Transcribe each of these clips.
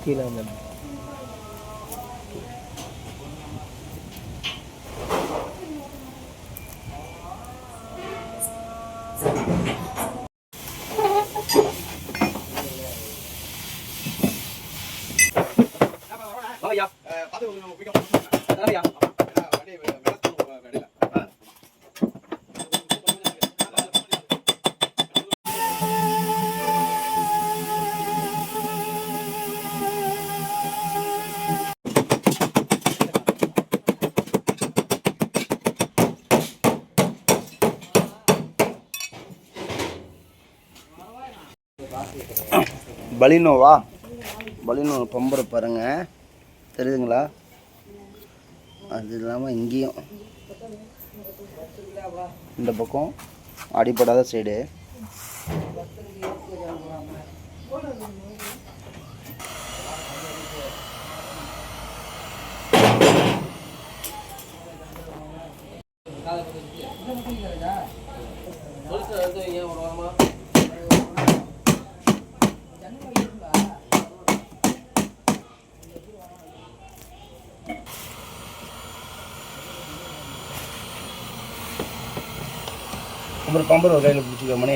கீழே வந்து பலினோவா பலினோ பம்பரை பாருங்கள் தெரியுதுங்களா? அது இல்லாமல் இங்கேயும் இந்த பக்கம் அடிப்படாத சைடு அப்புறம் பம்பர் ஒரு கையில் பிடிச்சிக்க மணி.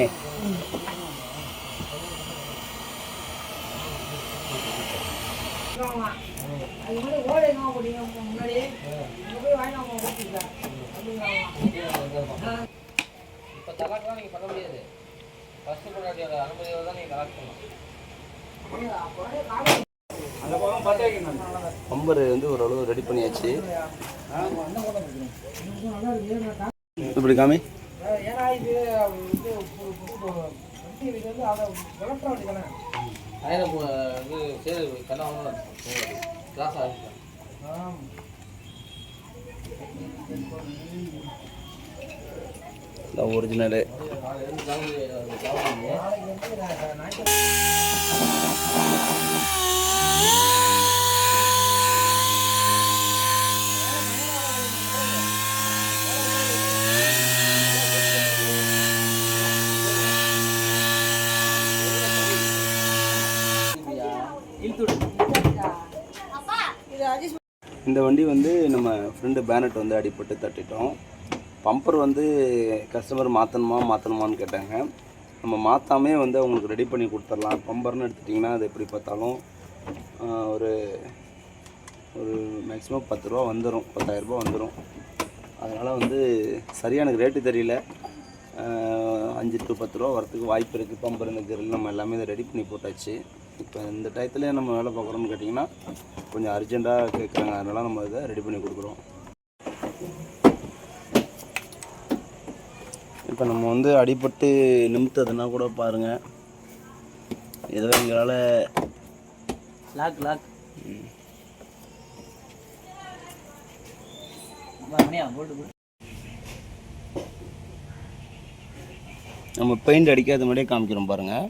இப்போ தலாக்கெலாம் நீங்கள் பண்ண முடியாது. ஃபஸ்ட்டு பொண்டாட்டியோட அனுமதியோடு தான் நீங்கள் தலாக் பண்ணலாம். பம்பர் வந்து ஓரளவு ரெடி பண்ணியாச்சு. இப்படி காமி. ஒரிஜினலு இந்த வண்டி வந்து நம்ம ஃப்ரெண்டு பேனட் வந்து அடிபட்டு தட்டிட்டோம். பம்பர் வந்து கஸ்டமர் மாற்றணுமான்னு கேட்டாங்க. நம்ம மாற்றாமே வந்து அவங்களுக்கு ரெடி பண்ணி கொடுத்துடலாம். பம்பர்னு எடுத்துட்டிங்கன்னா அது எப்படி பார்த்தாலும் ஒரு மேக்ஸிமம் 10 ரூபா வந்துடும், 10,000 ரூபா வந்துடும். அதனால் வந்து சரியாக எனக்கு ரேட்டு தெரியல. 5 to 10 ரூபா வரத்துக்கு வாய்ப்பு இருக்குது. பம்பர் இந்த கிரில் நம்ம எல்லாமே இதை ரெடி பண்ணி போட்டாச்சு. இப்போ இந்த டயத்துல நம்ம வேலை பார்க்குறோம்னு கேட்டிங்கன்னா கொஞ்சம் அர்ஜெண்ட்டாக கேட்குறாங்க. அதனால் நம்ம இதை ரெடி பண்ணி கொடுக்குறோம். இப்போ நம்ம வந்து அடிபட்டு நிமித்ததுன்னா கூட பாருங்கள், ஏதோ எங்களால் லாக் நம்ம பெயிண்ட் அடிக்காத மாதிரியே காமிக்கிறோம் பாருங்கள்.